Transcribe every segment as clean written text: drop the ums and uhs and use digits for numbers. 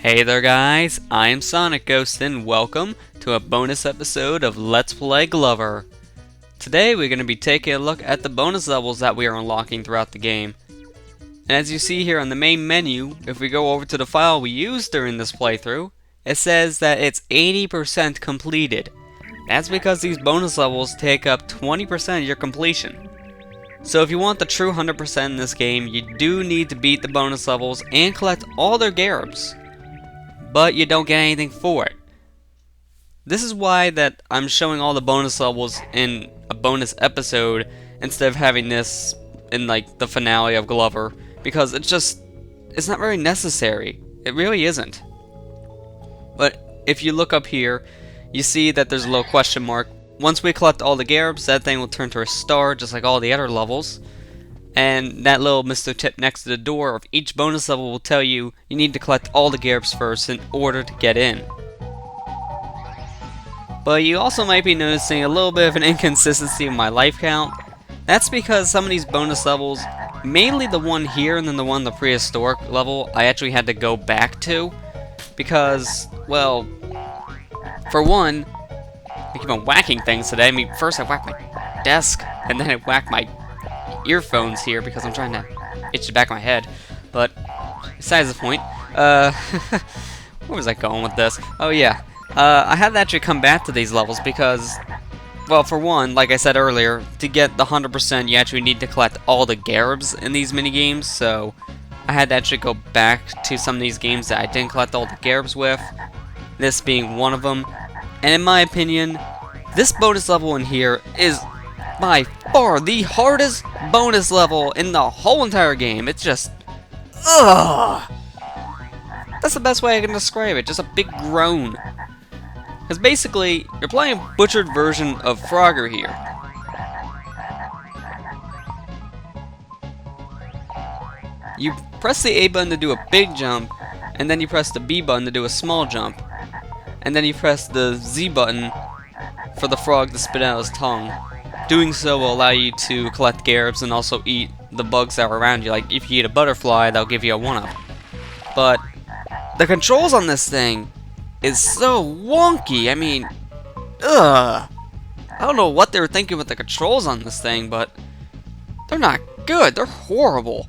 Hey there guys, I am Sonic Ghost and welcome to a bonus episode of Let's Play Glover. Today we're going to be taking a look at the bonus levels that we are unlocking throughout the game. And as you see here on the main menu, if we go over to the file we used during this playthrough, it says that it's 80% completed. That's because these bonus levels take up 20% of your completion. So if you want the true 100% in this game, you do need to beat the bonus levels and collect all their Garabs. But you don't get anything for it. This is why that I'm showing all the bonus levels in a bonus episode instead of having this in like the finale of Glover, because it's not very necessary. It really isn't. But if you look up here, you see that there's a little question mark. Once we collect all the Garabs, that thing will turn to a star just like all the other levels. And that little Mr. Tip next to the door of each bonus level will tell you you need to collect all the Garabs first in order to get in. But you also might be noticing a little bit of an inconsistency in my life count. That's because some of these bonus levels, mainly the one here and then the one in the prehistoric level, I actually had to go back to. Because, well, for one, I keep on whacking things today. I mean, first I whacked my desk, and then I whacked my earphones here because I'm trying to itch the back of my head. But besides the point, where was I going with this? Oh yeah, I had to actually come back to these levels because, well, for one, like I said earlier, to get the 100% you actually need to collect all the Garabs in these mini games. So I had to actually go back to some of these games that I didn't collect all the Garabs with, this being one of them. And in my opinion, this bonus level in here is by far the hardest bonus level in the whole entire game. It's just, ugh. That's the best way I can describe it. Just a big groan. Because basically, you're playing a butchered version of Frogger here. You press the A button to do a big jump, and then you press the B button to do a small jump, and then you press the Z button for the frog to spit out his tongue. Doing so will allow you to collect Garabs and also eat the bugs that are around you. Like, if you eat a butterfly, they'll give you a 1-up. But the controls on this thing is so wonky. I mean, ugh. I don't know what they were thinking with the controls on this thing, but they're not good. They're horrible.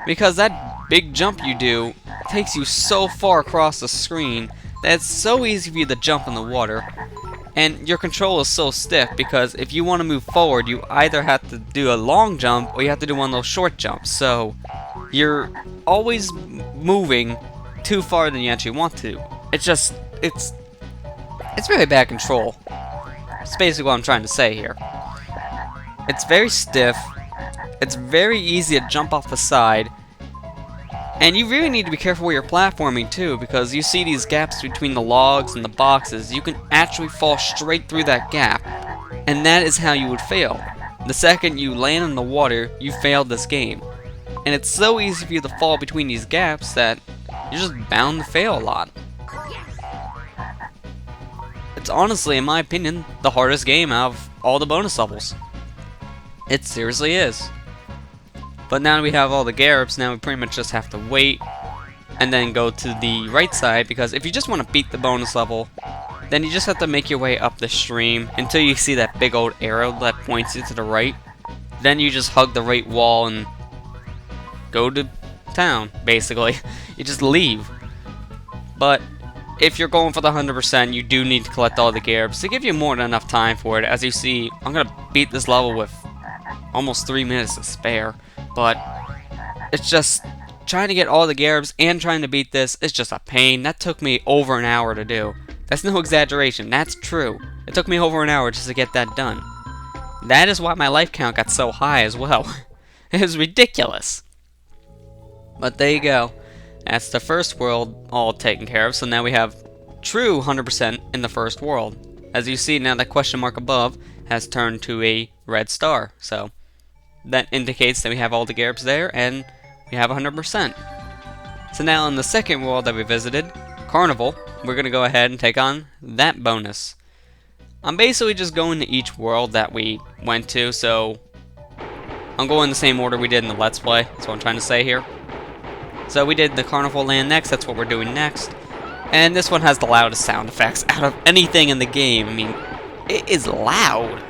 Because that big jump you do takes you so far across the screen that it's so easy for you to jump in the water. And your control is so stiff because if you want to move forward, you either have to do a long jump or you have to do one of those short jumps. So you're always moving too far than you actually want to. It's really bad control. That's basically what I'm trying to say here. It's very stiff. It's very easy to jump off the side. And you really need to be careful where you're platforming too, because you see these gaps between the logs and the boxes. You can actually fall straight through that gap, and that is how you would fail. The second you land in the water, you failed this game. And it's so easy for you to fall between these gaps that you're just bound to fail a lot. It's honestly, in my opinion, the hardest game out of all the bonus levels. It seriously is. But now we have all the Garabs, now we pretty much just have to wait and then go to the right side, because if you just want to beat the bonus level, then you just have to make your way up the stream until you see that big old arrow that points you to the right. Then you just hug the right wall and go to town, basically. You just leave. But if you're going for the 100%, you do need to collect all the Garabs to give you more than enough time for it. As you see, I'm going to beat this level with almost 3 minutes to spare. But it's just trying to get all the Garabs and trying to beat this is just a pain. That took me over an hour to do. That's no exaggeration. That's true. It took me over an hour just to get that done. That is why my life count got so high as well. It was ridiculous. But there you go. That's the first world all taken care of. So now we have true 100% in the first world. As you see now, that question mark above has turned to a red star. So that indicates that we have all the Garabs there, and we have 100%. So now in the second world that we visited, Carnival, we're going to go ahead and take on that bonus. I'm basically just going to each world that we went to, so I'm going in the same order we did in the Let's Play. That's what I'm trying to say here. So we did the Carnival Land next, that's what we're doing next. And this one has the loudest sound effects out of anything in the game. I mean, it is loud.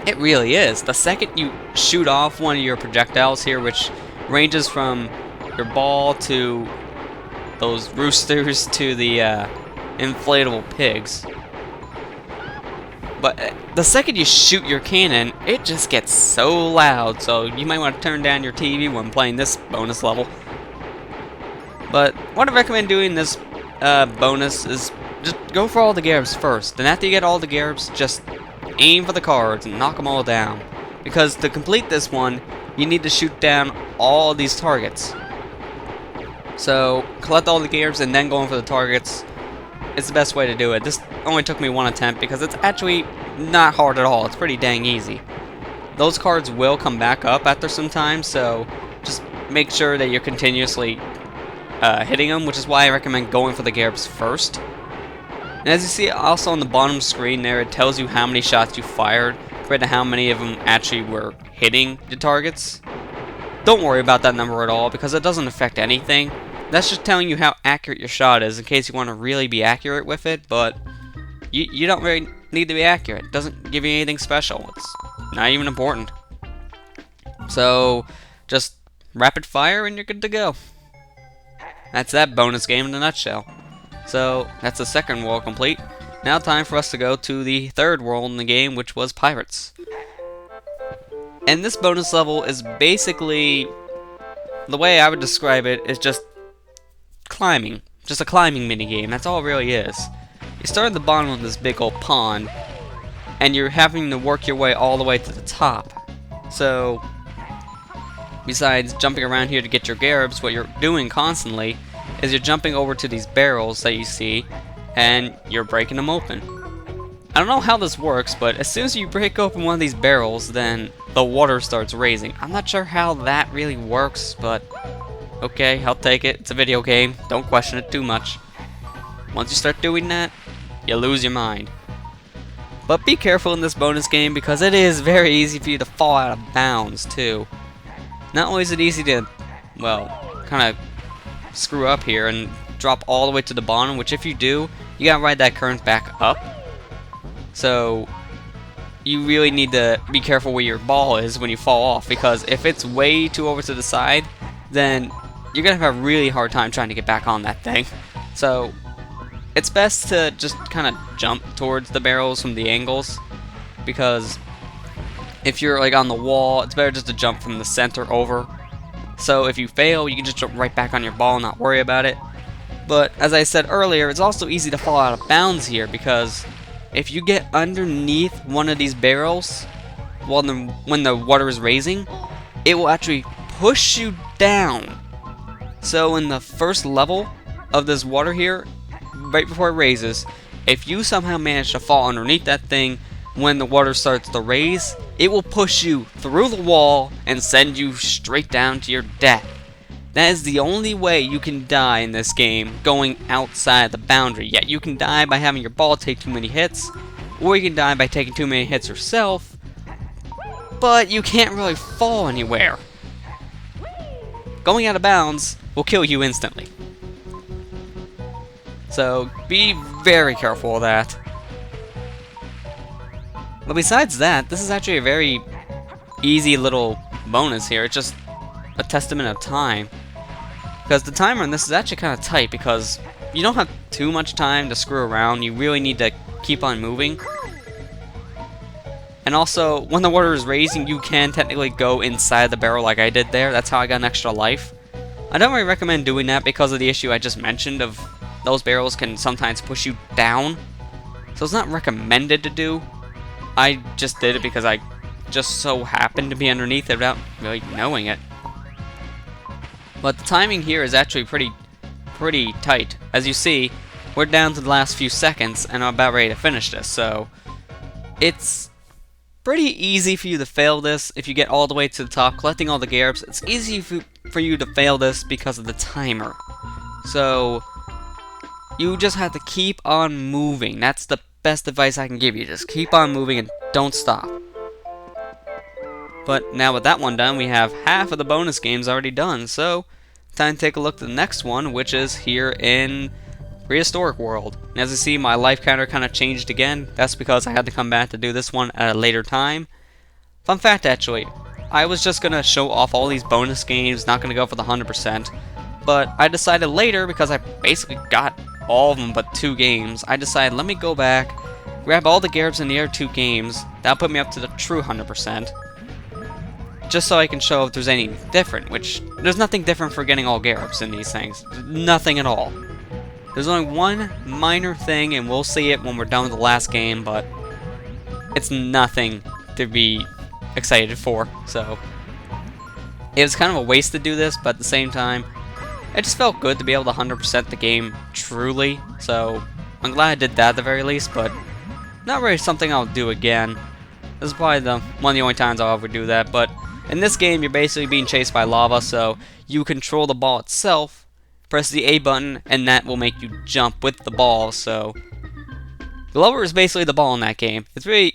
It really is. The second you shoot off one of your projectiles here, which ranges from your ball to those roosters to the inflatable pigs. But the second you shoot your cannon, it just gets so loud, so you might want to turn down your TV when playing this bonus level. But what I recommend doing this bonus is just go for all the Garbs first. Then after you get all the Garbs, just aim for the cards and knock them all down. Because to complete this one, you need to shoot down all these targets. So collect all the Garbs and then go in for the targets. It's the best way to do it. This only took me one attempt because it's actually not hard at all. It's pretty dang easy. Those cards will come back up after some time, so just make sure that you're continuously hitting them, which is why I recommend going for the Garbs first. And as you see also on the bottom screen there, it tells you how many shots you fired compared to how many of them actually were hitting the targets. Don't worry about that number at all because it doesn't affect anything. That's just telling you how accurate your shot is in case you want to really be accurate with it, but you don't really need to be accurate. It doesn't give you anything special. It's not even important. So just rapid fire and you're good to go. That's that bonus game in a nutshell. So that's the second world complete. Now time for us to go to the third world in the game, which was Pirates. And this bonus level is basically, the way I would describe it is just climbing. Just a climbing minigame, that's all it really is. You start at the bottom of this big old pond, and you're having to work your way all the way to the top. So, besides jumping around here to get your Garbs, what you're doing constantly is you're jumping over to these barrels that you see, and you're breaking them open. I don't know how this works, but as soon as you break open one of these barrels, then the water starts raising. I'm not sure how that really works, but okay, I'll take it. It's a video game. Don't question it too much. Once you start doing that, you lose your mind. But be careful in this bonus game because it is very easy for you to fall out of bounds too. Not only is it easy to, well, kind of screw up here and drop all the way to the bottom, which if you do, you gotta ride that current back up. So you really need to be careful where your ball is when you fall off, because if it's way too over to the side, then you're gonna have a really hard time trying to get back on that thing. So it's best to just kind of jump towards the barrels from the angles, because if you're like on the wall, it's better just to jump from the center over. So if you fail, you can just jump right back on your ball and not worry about it. But as I said earlier, it's also easy to fall out of bounds here, because if you get underneath one of these barrels when the water is raising, it will actually push you down. So in the first level of this water here, right before it raises, if you somehow manage to fall underneath that thing when the water starts to raise, it will push you through the wall and send you straight down to your death. That is the only way you can die in this game, going outside the boundary. Yet you can die by having your ball take too many hits, or you can die by taking too many hits yourself, but you can't really fall anywhere. Going out of bounds will kill you instantly. So be very careful of that. But besides that, this is actually a very easy little bonus here. It's just a testament of time. Because the timer on this is actually kind of tight, because you don't have too much time to screw around. You really need to keep on moving. And also, when the water is raising, you can technically go inside the barrel like I did there. That's how I got an extra life. I don't really recommend doing that because of the issue I just mentioned of those barrels can sometimes push you down. So it's not recommended to do. I just did it because I just so happened to be underneath it without really knowing it. But the timing here is actually pretty tight. As you see, we're down to the last few seconds and I'm about ready to finish this. So it's pretty easy for you to fail this if you get all the way to the top, collecting all the Garbs. It's easy for you to fail this because of the timer. So you just have to keep on moving. That's the best advice I can give you. Just keep on moving and don't stop. But now with that one done, we have half of the bonus games already done. So time to take a look at the next one, which is here in Prehistoric World. And as you see, my life counter kind of changed again. That's because I had to come back to do this one at a later time. Fun fact, actually, I was just going to show off all these bonus games, not going to go for the 100%. But I decided later, because I basically got all of them but 2 games, I decided let me go back, grab all the Garibs in the other 2 games. That'll put me up to the true 100%. Just so I can show if there's anything different, which there's nothing different for getting all Garibs in these things. Nothing at all. There's only one minor thing, and we'll see it when we're done with the last game, but it's nothing to be excited for. So it was kind of a waste to do this, but at the same time, it just felt good to be able to 100% the game truly. So I'm glad I did that at the very least, but not really something I'll do again. This is probably one of the only times I'll ever do that, but in this game, you're basically being chased by lava, so you control the ball itself, press the A button, and that will make you jump with the ball, so the lower is basically the ball in that game. It's really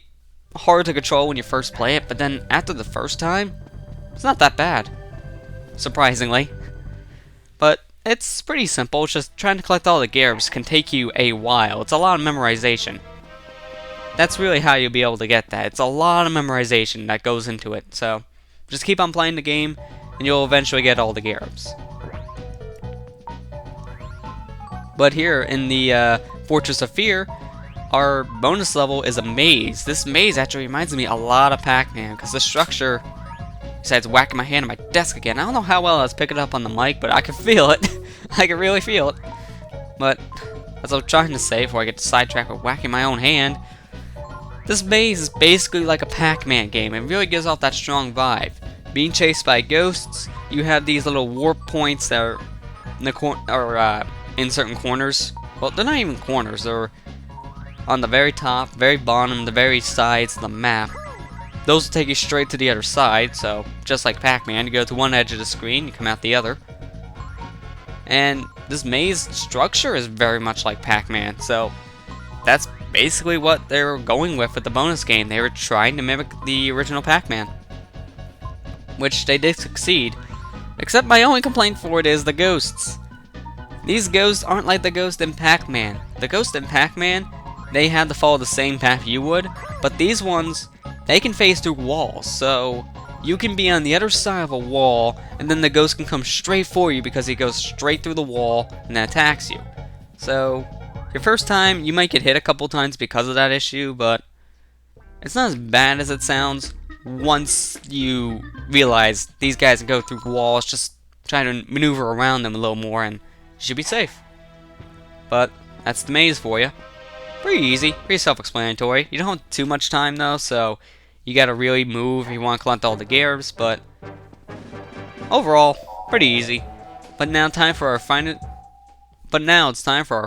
hard to control when you first play it, but then after the first time, it's not that bad, surprisingly. But it's pretty simple. It's just trying to collect all the Garibs can take you a while. It's a lot of memorization. That's really how you'll be able to get that. It's a lot of memorization that goes into it, so just keep on playing the game, and you'll eventually get all the Garibs. But here in the Fortress of Fear, our bonus level is a maze. This maze actually reminds me a lot of Pac-Man, because the structure, besides whacking my hand on my desk again, I don't know how well I was picking up on the mic, but I can feel it. I can really feel it. But as I was trying to say before I get sidetracked with whacking my own hand, this maze is basically like a Pac-Man game. It really gives off that strong vibe. Being chased by ghosts, you have these little warp points that are in certain corners. Well, they're not even corners. They're on the very top, very bottom, the very sides of the map. Those will take you straight to the other side. So just like Pac-Man, you go to one edge of the screen, you come out the other. And this maze structure is very much like Pac-Man. So that's basically what they were going with the bonus game. They were trying to mimic the original Pac-Man, which they did succeed. Except my only complaint for it is the ghosts. These ghosts aren't like the ghost in Pac-Man. The ghost in Pac-Man, they had to follow the same path you would, but these ones, they can phase through walls, so you can be on the other side of a wall, and then the ghost can come straight for you because he goes straight through the wall and then attacks you. So your first time, you might get hit a couple times because of that issue, but it's not as bad as it sounds once you realize these guys can go through walls. Just try to maneuver around them a little more and you should be safe. But that's the maze for you. Pretty easy, pretty self-explanatory. You don't have too much time though, so you gotta really move if you want to collect all the Garibs, but overall, pretty easy. But now it's time for our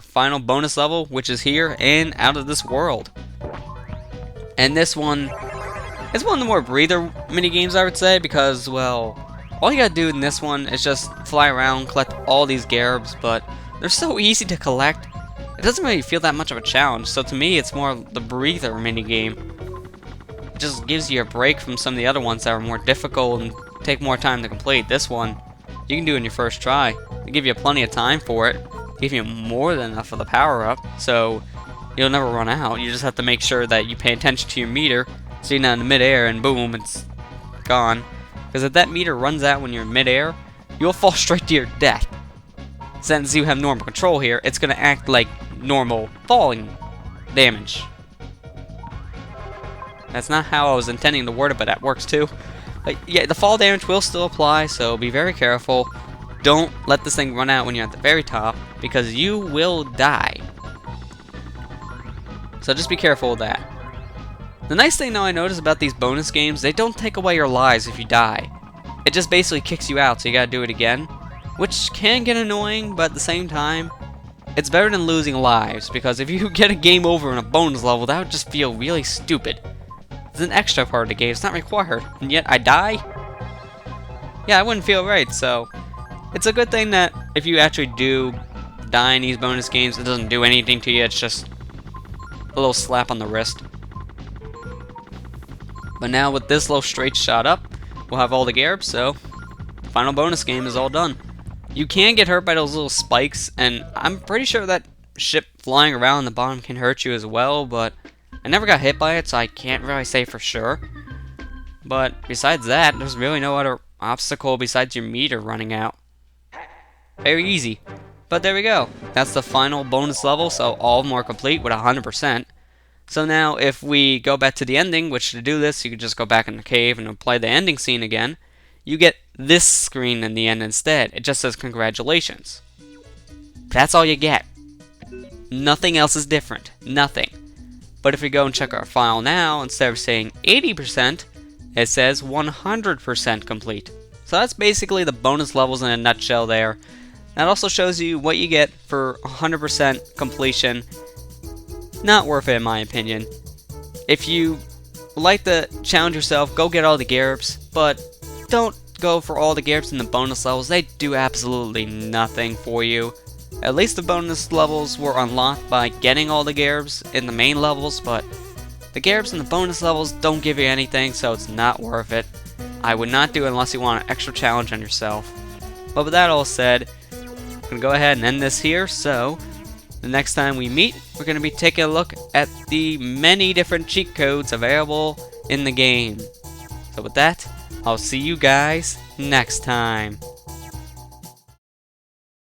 final bonus level, which is here and Out of This World. And this one is one of the more breather mini games, I would say, because, well, all you gotta do in this one is just fly around, collect all these Garibs, but they're so easy to collect, it doesn't really feel that much of a challenge. So to me, it's more the breather mini game. It just gives you a break from some of the other ones that are more difficult and take more time to complete. This one, you can do in your first try. They give you plenty of time for it. Give you more than enough of the power up, so you'll never run out. You just have to make sure that you pay attention to your meter, so you're not in midair and boom, it's gone. Because if that meter runs out when you're in midair, you'll fall straight to your death. Since you have normal control here, it's going to act like normal falling damage. That's not how I was intending to word it, but that works too. But yeah, the fall damage will still apply, so be very careful. Don't let this thing run out when you're at the very top, because you will die. So just be careful with that. The nice thing though I noticed about these bonus games, they don't take away your lives if you die. It just basically kicks you out, so you gotta do it again. Which can get annoying, but at the same time, it's better than losing lives, because if you get a game over in a bonus level, that would just feel really stupid. It's an extra part of the game, it's not required, and yet I die? Yeah, I wouldn't feel right, so it's a good thing that if you actually do die in these bonus games, it doesn't do anything to you, it's just a little slap on the wrist. But now with this little straight shot up, we'll have all the Garibs, so the final bonus game is all done. You can get hurt by those little spikes, and I'm pretty sure that ship flying around the bottom can hurt you as well, but I never got hit by it, so I can't really say for sure. But besides that, there's really no other obstacle besides your meter running out. Very easy. But there we go. That's the final bonus level, so all of them are complete with 100%. So now if we go back to the ending, which to do this, you can just go back in the cave and play the ending scene again, you get this screen in the end instead. It just says congratulations. That's all you get. Nothing else is different. Nothing. But if we go and check our file now, instead of saying 80%, it says 100% complete. So that's basically the bonus levels in a nutshell there. That also shows you what you get for 100% completion. Not worth it in my opinion. If you like to challenge yourself, go get all the Garibs, but don't go for all the Garibs in the bonus levels. They do absolutely nothing for you. At least the bonus levels were unlocked by getting all the Garibs in the main levels, but the Garibs in the bonus levels don't give you anything, so it's not worth it. I would not do it unless you want an extra challenge on yourself. But with that all said, I'm going to go ahead and end this here, so the next time we meet, we're going to be taking a look at the many different cheat codes available in the game. So with that, I'll see you guys next time.